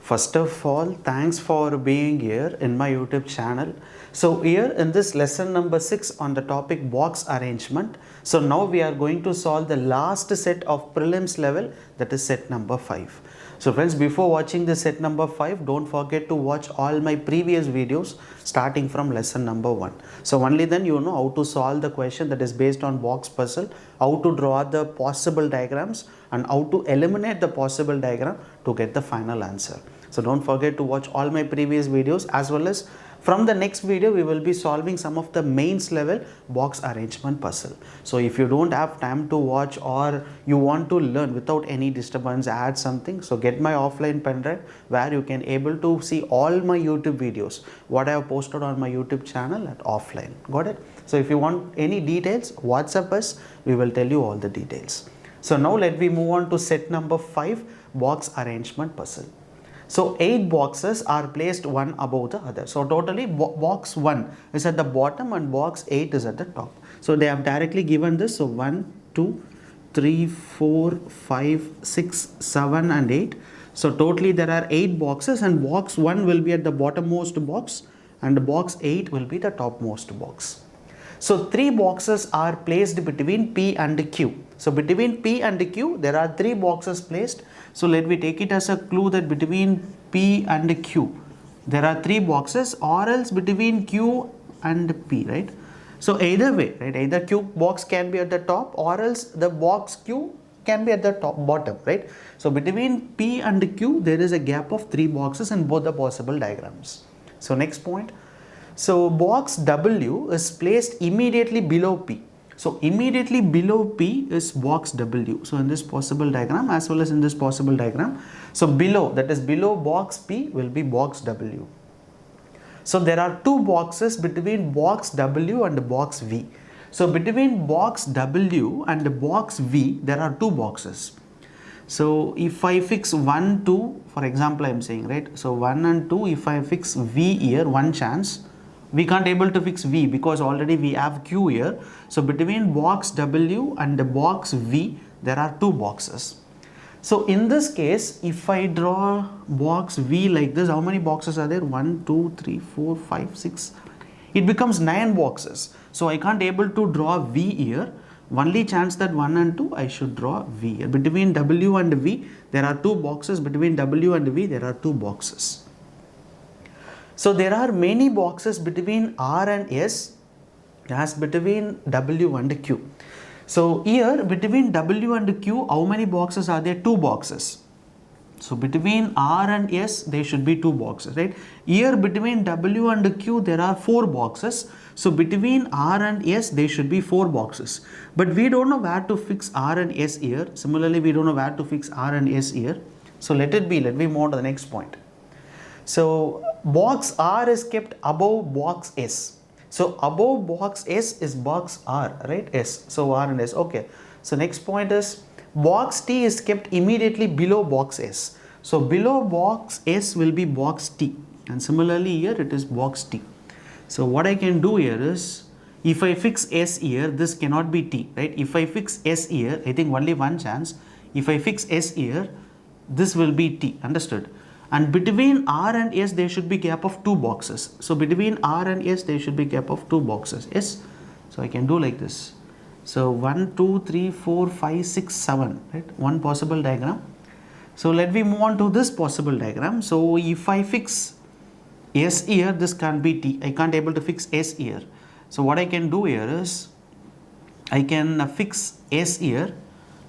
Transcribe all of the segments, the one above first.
First of all, thanks for being here in my YouTube channel. So here in this lesson number 6 on the topic box arrangement. So now we are going to solve the last set of prelims level, that is set number 5. So friends, before watching the set number 5, don't forget to watch all my previous videos starting from lesson number 1. So only then you know how to solve the question that is based on box puzzle, how to draw the possible diagrams and how to eliminate the possible diagram to get the final answer. So don't forget to watch all my previous videos, as well as from the next video we will be solving some of the mains level box arrangement puzzle. So if you don't have time to watch or you want to learn without any disturbance, add something, so get my offline pen drive where you can able to see all my YouTube videos what I have posted on my YouTube channel at offline. Got it? So if you want any details, WhatsApp us, we will tell you all the details. So now let me move on to set number 5, box arrangement puzzle. So 8 boxes are placed one above the other. So totally box 1 is at the bottom and box 8 is at the top. So they have directly given this. So 1, 2, 3, 4, 5, 6, 7 and 8. So totally there are 8 boxes, and box 1 will be at the bottommost box and box 8 will be the topmost box. So 3 boxes are placed between P and Q. So between P and Q there are 3 boxes placed. So let me take it as a clue that between P and Q there are 3 boxes, or else between Q and P, right? So either way, right, either Q box can be at the top or else the box Q can be at the bottom, right? So between P and Q there is a gap of 3 boxes in both the possible diagrams. So next point. So box W is placed immediately below P. So immediately below P is box W. So in this possible diagram as well as in this possible diagram, so below, that is below box P, will be box W. So there are 2 boxes between box W and box V. So between box W and box V there are 2 boxes. So if I fix 1, 2, for example I am saying, right, so 1 and 2, if I fix V here, one chance, we can't able to fix V because already we have Q here. So between box W and the box V there are 2 boxes. So in this case, if I draw box V like this, how many boxes are there? 1, 2, 3, 4, 5, 6, it becomes 9 boxes. So I can't able to draw V here. Only chance that 1 and 2 I should draw V here. Between W and V there are 2 boxes. Between W and V there are 2 boxes. So there are many boxes between R and S as between W and Q. So here between W and Q, how many boxes are there? 2 boxes. So between R and S there should be 2 boxes, right? Here between W and Q there are 4 boxes. So between R and S there should be 4 boxes. But we don't know where to fix R and S here. Similarly, we don't know where to fix R and S here. So let me move on to the next point. So box R is kept above box S. So above box S is box R, right? S. So R and S. Okay. So next point is box T is kept immediately below box S. So below box S will be box T. And similarly here it is box T. So what I can do here is, if I fix S here, this cannot be T, right? If I fix S here, I think only one chance. If I fix S here, this will be T. Understood? And between R and S there should be gap of 2 boxes. So between R and S there should be gap of 2 boxes. Yes. So I can do like this. So 1, 2, 3, 4, 5, 6, 7, right? One possible diagram. So let me move on to this possible diagram. So if I fix S here, this can't be T. I can't able to fix S here. So what I can do here is, I can fix S here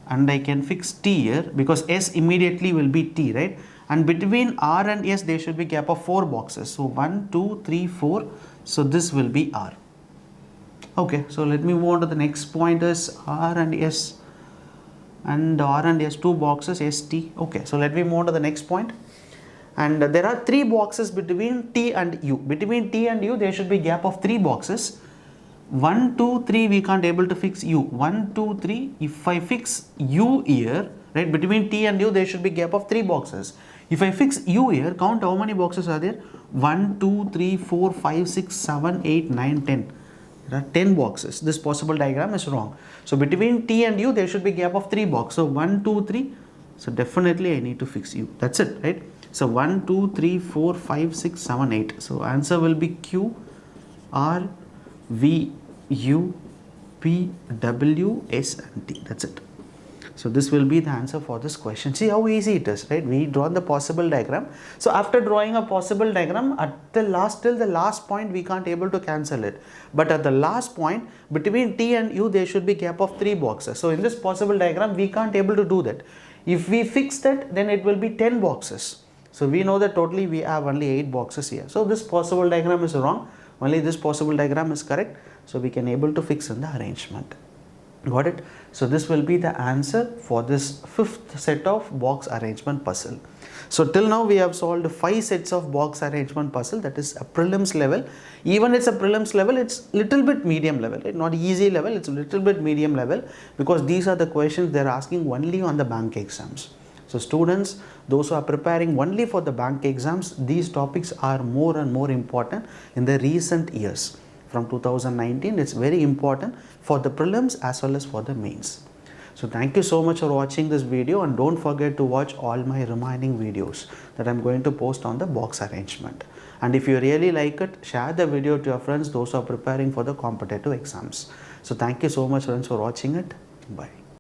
and I can fix T here, because S immediately will be T, right? And between R and S there should be gap of 4 boxes. So 1, 2, 3, 4. So this will be R. Okay, so let me move on to the next point is R and S. And R and S 2 boxes, S, T. Okay, so let me move on to the next point. And there are 3 boxes between T and U. Between T and U there should be gap of 3 boxes. 1, 2, 3 we can't able to fix U. 1, 2, 3. If I fix U here, right, between T and U there should be gap of 3 boxes. If I fix U here, count how many boxes are there? 1, 2, 3, 4, 5, 6, 7, 8, 9, 10. There are 10 boxes. This possible diagram is wrong. So between T and U there should be gap of 3 boxes. So 1, 2, 3. So definitely I need to fix U. That's it, right? So 1, 2, 3, 4, 5, 6, 7, 8. So answer will be Q, R, V, U, P, W, S and T. That's it. So this will be the answer for this question. See how easy it is, right? We draw the possible diagram. So after drawing a possible diagram, at the last, till the last point, we can't able to cancel it. But at the last point, between T and U, there should be gap of 3 boxes. So in this possible diagram, we can't able to do that. If we fix that, then it will be 10 boxes. So we know that totally we have only 8 boxes here. So this possible diagram is wrong. Only this possible diagram is correct. So we can able to fix in the arrangement. Got it? So this will be the answer for this 5th set of box arrangement puzzle. So till now we have solved 5 sets of box arrangement puzzle, that is a prelims level. Even it's a prelims level, it's little bit medium level, right? Not easy level, it's a little bit medium level, because these are the questions they're asking only on the bank exams. So students, those who are preparing only for the bank exams, these topics are more and more important in the recent years. From 2019, it's very important for the prelims as well as for the mains. So thank you so much for watching this video, and don't forget to watch all my remaining videos that I'm going to post on the box arrangement. And if you really like it, share the video to your friends, those who are preparing for the competitive exams. So thank you so much friends for watching it. Bye.